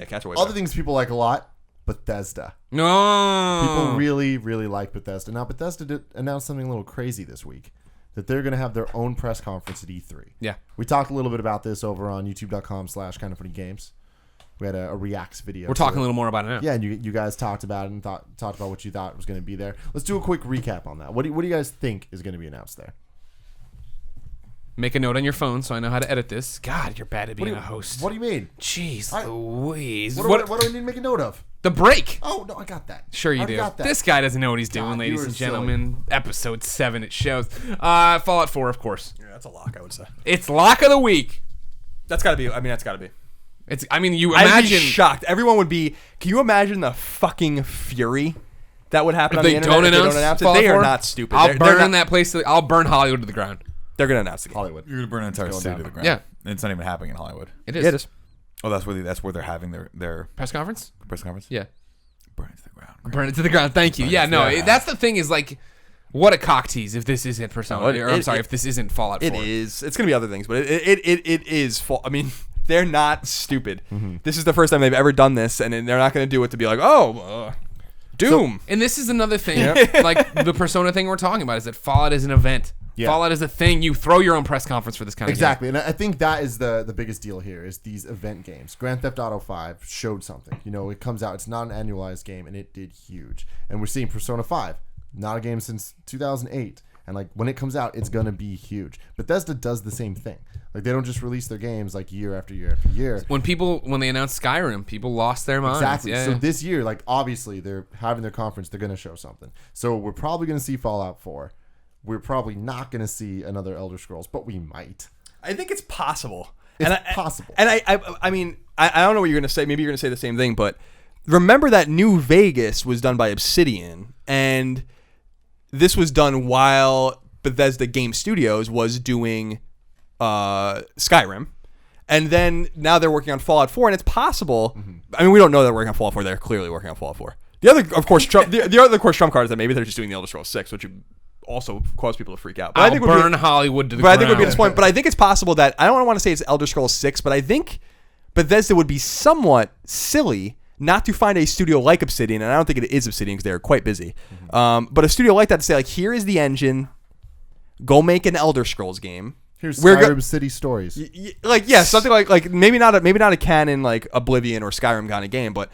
cats are way Other better. things people like a lot, Bethesda. No. People really, really like Bethesda. Now, Bethesda did announce something a little crazy this week, that they're going to have their own press conference at E3. Yeah. We talked a little bit about this over on youtube.com/kindoffunnygames. We had a reacts video. We're talking a little more about it now. Yeah, and you guys talked about it and talked about what you thought was going to be there. Let's do a quick recap on that. What do you guys think is going to be announced there? Make a note on your phone so I know how to edit this. God, you're bad at being a host. What do you mean? Jeez I- Louise. What do I need to make a note of? The break. Oh, no, I got that. Sure you I do. got that. This guy doesn't know what he's doing, God, ladies you and are silly. gentlemen. Episode 7, it shows. Fallout 4, of course. Yeah, that's a lock, I would say. It's lock of the week. That's got to be. I mean, that's got to be. You I'd be imagine shocked. Everyone would be. Can you imagine the fucking fury that would happen if on they the internet don't if they announce don't announce it? Fallout They 4, are not stupid. I'll They're burn not- that place. I'll burn Hollywood to the ground. They're going to announce the game. Hollywood. You're gonna burn an entire going city down. to the ground. Yeah. It's not even happening in Hollywood. It is. Yeah, it is. Oh, that's where they're having their Press conference? press conference. Yeah. Burn it to the ground. Burn it to the ground. Thank you. Yeah, no, that's the thing is like, what a cock tease if this isn't Persona. If this isn't Fallout 4. It is. It's going to be other things, but it is. I mean, they're not stupid. Mm-hmm. This is the first time they've ever done this, and they're not going to do it to be like, Doom. And this is another thing, like the Persona thing we're talking about, is that Fallout is an event. Yeah. Fallout is a thing. You throw your own press conference for this kind of Exactly, and I think that is the biggest deal here is these event games. Grand Theft Auto 5 showed something. You know, it comes out, it's not an annualized game, and it did huge. And we're seeing Persona 5, not a game since 2008. And like when it comes out, it's gonna be huge. Bethesda does the same thing. Like they don't just release their games like year after year after year. When they announced Skyrim, people lost their minds. Exactly. Yeah, So yeah. this year, like obviously they're having their conference, they're gonna show something. So we're probably gonna see Fallout 4. We're probably not gonna see another Elder Scrolls, but we might. I think it's possible. It's possible. And I mean, I don't know what you're going to say. Maybe you're going to say the same thing, but remember that New Vegas was done by Obsidian, and this was done while Bethesda Game Studios was doing Skyrim. And then now they're working on Fallout 4, and it's possible. Mm-hmm. I mean, we don't know they're working on Fallout 4. They're clearly working on Fallout 4. The other, of course, trump card is that maybe they're just doing the Elder Scrolls 6, which would also cause people to freak out. But I think would burn be, Hollywood to the but ground. I think would be disappointing. But I think it's possible that I don't want to say it's Elder Scrolls 6, but I think Bethesda would be somewhat silly not to find a studio like Obsidian, and I don't think it is Obsidian because they're quite busy. But a studio like that to say like, here is the engine, go make an Elder Scrolls game. Here's We're Skyrim City Stories. Something like maybe not a canon like Oblivion or Skyrim kind of game, but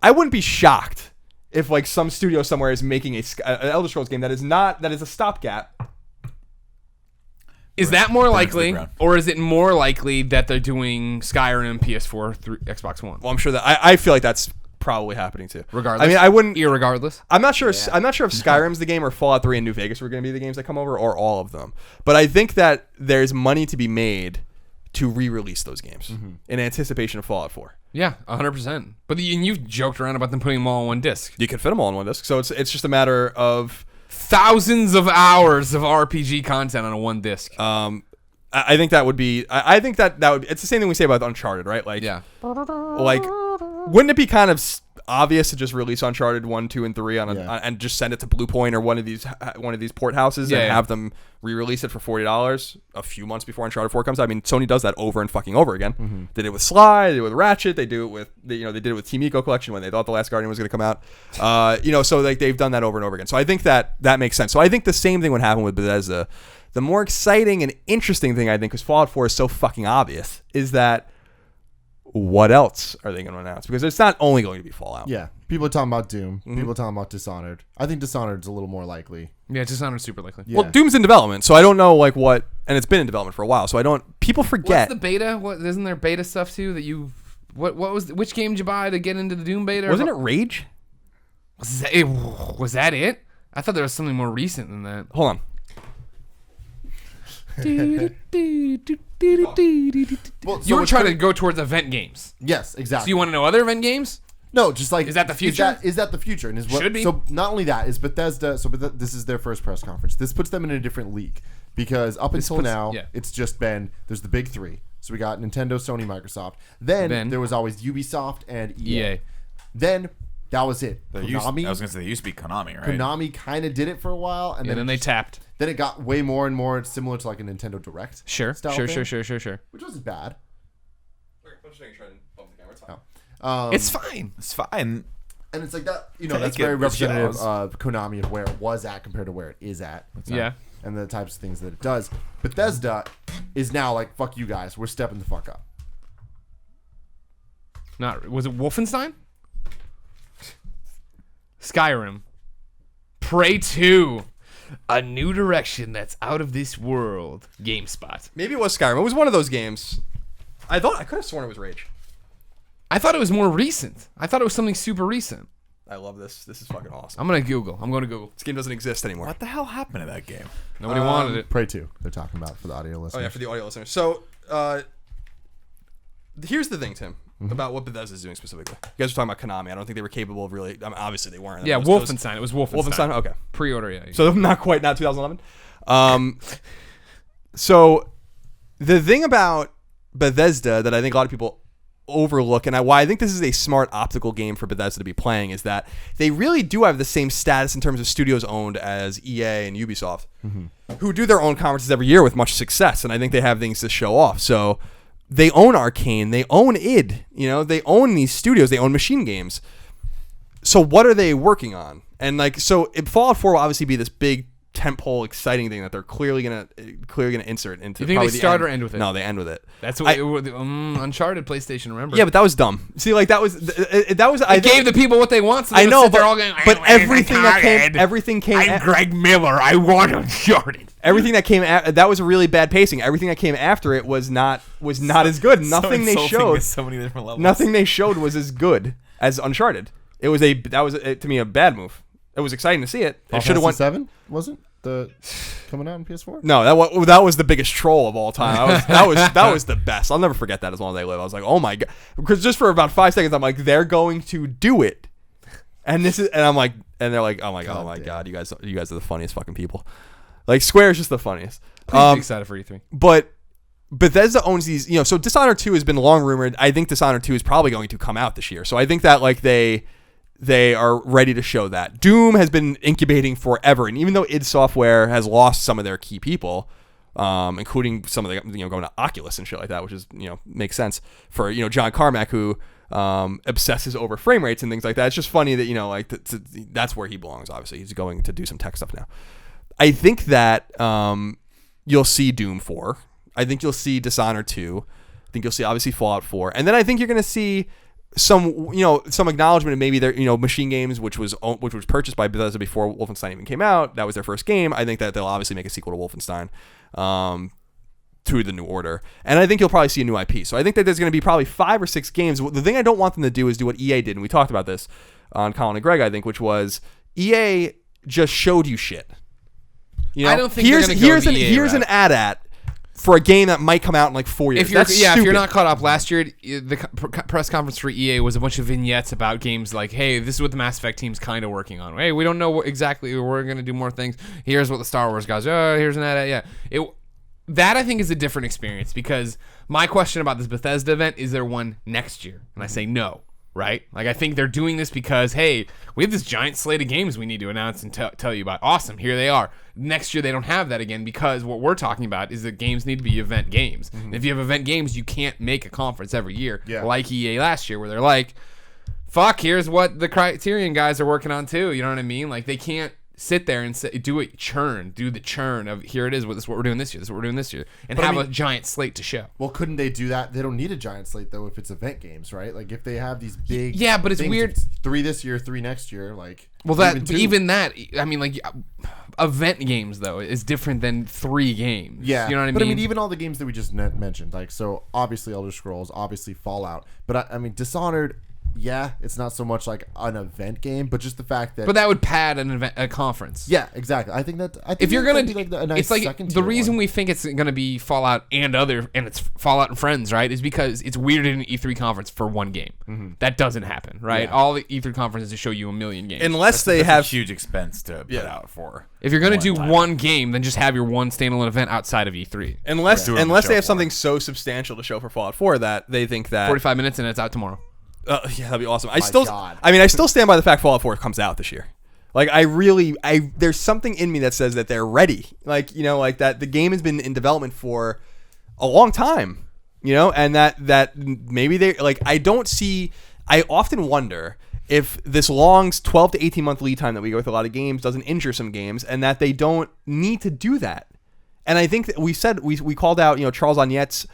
I wouldn't be shocked if like some studio somewhere is making an Elder Scrolls game that is a stopgap. Is that more Burn to the likely, ground. or is it more likely that they're doing Skyrim PS4 through Xbox One? Well, I'm sure that I feel like that's probably happening too. Regardless, I mean, I wouldn't. Irregardless, I'm not sure. I'm not sure if Skyrim's the game or Fallout 3 and New Vegas were going to be the games that come over, or all of them. But I think that there's money to be made to re-release those games in anticipation of Fallout 4. yeah, 100%. But you've joked around about them putting them all on one disc. You can fit them all on one disc, so it's just a matter of. Thousands of hours of RPG content on a one disc. I think that would be. I think that would. It's the same thing we say about Uncharted, right? Like, Yeah. Like, wouldn't it be kind of obvious to just release Uncharted 1, 2, and 3 and just send it to Bluepoint or one of these port houses and have them re-release it for $40 a few months before Uncharted 4 comes out? I mean, Sony does that over and fucking over again. They did it with Sly, they did it with Ratchet, they did it with Team Eco Collection when they thought The Last Guardian was going to come out. So like they've done that over and over again. So I think that makes sense. So I think the same thing would happen with Bethesda. The more exciting and interesting thing, I think, because Fallout 4 is so fucking obvious, is that what else are they going to announce? Because it's not only going to be Fallout. Yeah, people are talking about Doom. People are talking about Dishonored. I think Dishonored's a little more likely. Yeah, it just sounded super likely. Yeah. Well, Doom's in development, so I don't know like what, and it's been in development for a while, so I don't. People forget. What's the beta? What isn't there beta stuff too that you? What was which game did you buy to get into the Doom beta? Wasn't it Rage? Was that it? I thought there was something more recent than that. Hold on. Well, You were trying to go towards event games. Yes, exactly. So you want to know other event games? No, just like Is that the future? Is that the future? And is what Should be. So not only that is Bethesda. So this is their first press conference. This puts them in a different league because up until now it's just been there's the big three. So we got Nintendo, Sony, Microsoft. Then there was always Ubisoft and EA. Then that was it. I was going to say they used to be Konami, right? Konami kind of did it for a while, and And then they tapped. Then it got way more and more similar to like a Nintendo Direct. Sure, style sure, thing, sure, which wasn't bad. It's fine. It's fine. And it's like that, that's very representative of Konami of where it was at compared to where it is at. Yeah. And the types of things that it does. Bethesda is now like, fuck you guys. We're stepping the fuck up. Was it Wolfenstein? Skyrim. Prey 2. A new direction that's out of this world. GameSpot. Maybe it was Skyrim. It was one of those games. I could have sworn it was Rage. I thought it was more recent. I thought it was something super recent. I love this. This is fucking awesome. I'm going to Google. This game doesn't exist anymore. What the hell happened to that game? Nobody wanted it. Prey 2, they're talking about for the audio listeners. Oh, yeah, for the audio listeners. So, here's the thing, Tim, about what Bethesda is doing specifically. You guys were talking about Konami. I don't think they were capable of really... I mean, obviously, they weren't. Yeah, Wolfenstein. It was Wolfenstein. Wolfenstein? Okay. Pre-order, yeah. So, not 2011. So, the thing about Bethesda that I think a lot of people overlook, and why I think this is a smart optical game for Bethesda to be playing, is that they really do have the same status in terms of studios owned as EA and Ubisoft, who do their own conferences every year with much success, and I think they have things to show off. So they own Arcane, they own id, they own these studios, they own Machine Games. So what are they working on? And so Fallout 4 will obviously be this big tentpole exciting thing that they're clearly gonna insert into. You think they start or end with it? No, they end with it. That's what Uncharted PlayStation. Remember? Yeah, but that was dumb. See, that was. I gave the people what they want. So I know, but they're all going, everything came. I'm Greg Miller. I want Uncharted. Everything that came that was a really bad pacing. Everything that came after it was not as good. Nothing they showed. So many different levels. Nothing they showed was as good as Uncharted. That was to me a bad move. It was exciting to see it. It should have won 7, wasn't the coming out on PS4? No, that was the biggest troll of all time. That was the best. I'll never forget that as long as I live. I was like, oh my god, because just for about 5 seconds, I'm like, they're going to do it, and I'm like, and they're like, oh my god, you guys are the funniest fucking people. Like Square is just the funniest. Pretty excited for E3, but Bethesda owns these. So Dishonored 2 has been long rumored. I think Dishonored 2 is probably going to come out this year. So I think that they are ready to show that. Doom has been incubating forever, and even though id Software has lost some of their key people, including some of the going to Oculus and shit like that, which is makes sense for John Carmack, who obsesses over frame rates and things like that. It's just funny that that's where he belongs. Obviously, he's going to do some tech stuff now. I think that you'll see Doom 4. I think you'll see Dishonored 2. I think you'll see obviously Fallout 4, and then I think you're going to see some acknowledgement of maybe their Machine Games, which was purchased by Bethesda before Wolfenstein even came out. That was their first game. I think that they'll obviously make a sequel to Wolfenstein through the New Order, and I think you'll probably see a new IP. So I think that there's going to be probably 5 or 6 games. The thing I don't want them to do is do what EA did, and we talked about this on Colin and Greg, I think, which was EA just showed you shit. I don't think here's an AT-AT for a game that might come out in like 4 years. If you're not caught up, last year the press conference for EA was a bunch of vignettes about games like, hey, this is what the Mass Effect team's kind of working on. Hey, we don't know exactly. We're going to do more things. Here's what the Star Wars guys. Oh, here's an AT-AT. Yeah, that I think is a different experience, because my question about this Bethesda event, is there one next year? And I say no. Right? Like, I think they're doing this because, hey, we have this giant slate of games we need to announce and tell you about. Awesome, here they are. Next year, they don't have that again, because what we're talking about is that games need to be event games. And if you have event games, you can't make a conference every year, like EA last year, where they're like, fuck, here's what the Criterion guys are working on too. You know what I mean? Like, they can't sit there and do the churn of, here it is, this is what we're doing this year, this is what we're doing this year, and have a giant slate to show. Well, couldn't they do that? They don't need a giant slate though if it's event games, right? Like, if they have these big but it's weird. It's 3 this year, 3 next year, like, well, even that, I mean, like, event games though is different than 3 games. Yeah, you know what I mean? But I mean, even all the games that we just mentioned, like, so obviously Elder Scrolls, obviously Fallout, but I mean, Dishonored. Yeah, it's not so much like an event game, but just the fact that. But that would pad a conference. Yeah, exactly. I think if you're gonna, like a nice, it's like the reason we think it's gonna be Fallout and it's Fallout and Friends, right? Is because it's weird in an E3 conference for one game. That doesn't happen, right? Yeah. All the E3 conferences show you a million games, unless they have a huge expense to put out for. If you're gonna do one game, then just have your one standalone event outside of E3. Unless they have something so substantial to show for Fallout 4 that they think that 45 minutes and it's out tomorrow. Yeah, that'd be awesome. I still stand by the fact Fallout 4 comes out this year. Like, there's something in me that says that they're ready. Like, like that the game has been in development for a long time, and that maybe they, like, I don't see I often wonder if this long 12 to 18 month lead time that we go with a lot of games doesn't injure some games, and that they don't need to do that. And I think that we called out, Charles Agnette's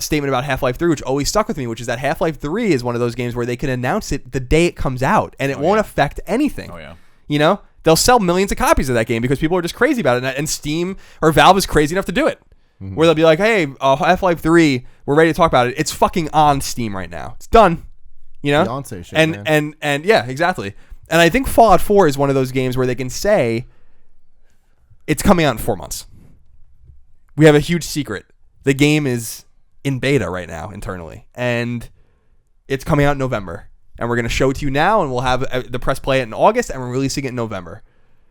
statement about Half-Life 3, which always stuck with me, which is that Half-Life 3 is one of those games where they can announce it the day it comes out, and it won't affect anything. Oh, yeah. They'll sell millions of copies of that game because people are just crazy about it, and Steam or Valve is crazy enough to do it. Mm-hmm. Where they'll be like, hey, Half-Life 3, we're ready to talk about it. It's fucking on Steam right now. It's done. Beyonce shit, and yeah, exactly. And I think Fallout 4 is one of those games where they can say it's coming out in 4 months. We have a huge secret. The game is in beta right now internally, and it's coming out in November. And we're going to show it to you now, and we'll have the press play it in August, and we're releasing it in November.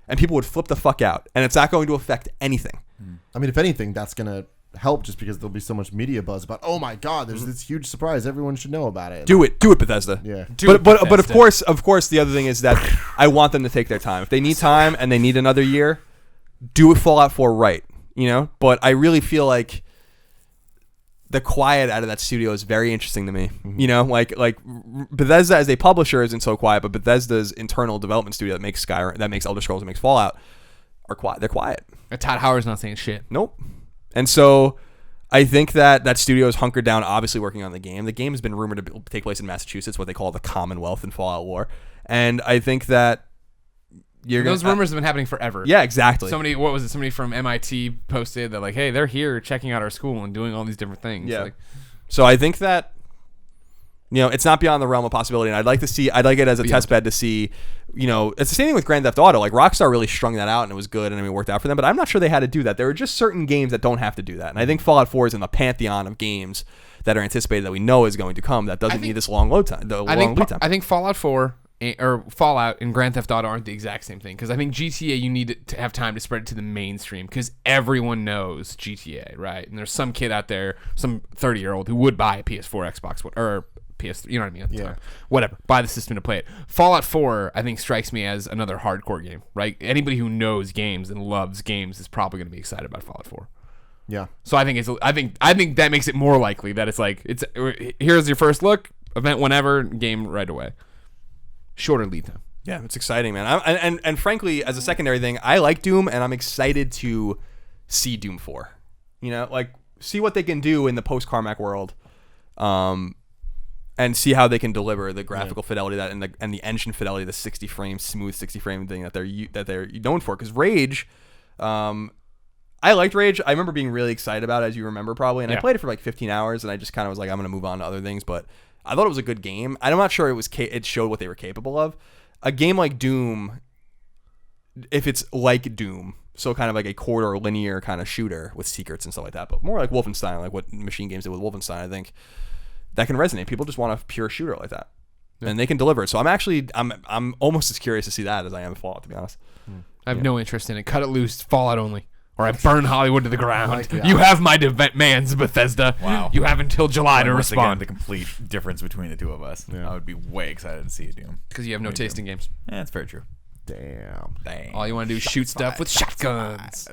And people would flip the fuck out, and it's not going to affect anything. I mean, if anything, that's going to help just because there'll be so much media buzz about, oh my God, there's this huge surprise. Everyone should know about it. Do it, Bethesda. Yeah. But of course, the other thing is that I want them to take their time. If they need time and they need another year, do it Fallout 4 right. But I really feel like the quiet out of that studio is very interesting to me. Mm-hmm. Like Bethesda as a publisher isn't so quiet, but Bethesda's internal development studio that makes Skyrim, that makes Elder Scrolls, that makes Fallout are quiet. They're quiet. Todd Howard's not saying shit. Nope. And so I think that studio is hunkered down, obviously working on the game. The game has been rumored to take place in Massachusetts, what they call the Commonwealth in Fallout lore. And I think that those rumors have been happening forever. Yeah, exactly. Somebody from MIT posted that, like, hey, they're here checking out our school and doing all these different things. Yeah. So I think that it's not beyond the realm of possibility, and I'd like it as a test bed to see. It's the same thing with Grand Theft Auto. Like, Rockstar really strung that out, and it was good, and it worked out for them. But I'm not sure they had to do that. There are just certain games that don't have to do that, and I think Fallout 4 is in the pantheon of games that are anticipated that we know is going to come. That doesn't need this long lead time. I think Fallout 4. Or Fallout and Grand Theft Auto aren't the exact same thing, because I think GTA, you need to have time to spread it to the mainstream, because everyone knows GTA, right? And there's some kid out there, some 30-year-old who would buy a PS4, Xbox, or PS3, you know what I mean? Yeah. Whatever, buy the system to play it. Fallout 4, I think, strikes me as another hardcore game, right? Anybody who knows games and loves games is probably going to be excited about Fallout 4. Yeah. So I think that makes it more likely that it's like, here's your first look, event whenever, game right away. Shorter lead time. Yeah, it's exciting, man. And frankly, as a secondary thing, I like Doom, and I'm excited to see Doom 4. See what they can do in the post-Carmack world, and see how they can deliver the graphical fidelity and the engine fidelity, the 60 frame smooth 60 frame thing that they're known for. Because Rage, I liked Rage. I remember being really excited about it, as you remember probably, and I played it for like 15 hours, and I just kind of was like, I'm gonna move on to other things, but I thought it was a good game. I'm not sure it showed what they were capable of. A game like Doom, if it's like Doom, so kind of like a corridor linear kind of shooter with secrets and stuff like that, but more like Wolfenstein, like what Machine Games did with Wolfenstein, I think that can resonate. People just want a pure shooter like that, and they can deliver it. So I'm almost as curious to see that as I am Fallout, to be honest. I have no interest in it. Cut it loose, Fallout only. Or I burn Hollywood to the ground. You have my demands, Bethesda. Wow. You have until July to respond. Again, the complete difference between the two of us. Yeah. I would be way excited to see it, Doom. Because you have no taste in games. Yeah, that's very true. Damn. All you want to do is shoot stuff with shotguns.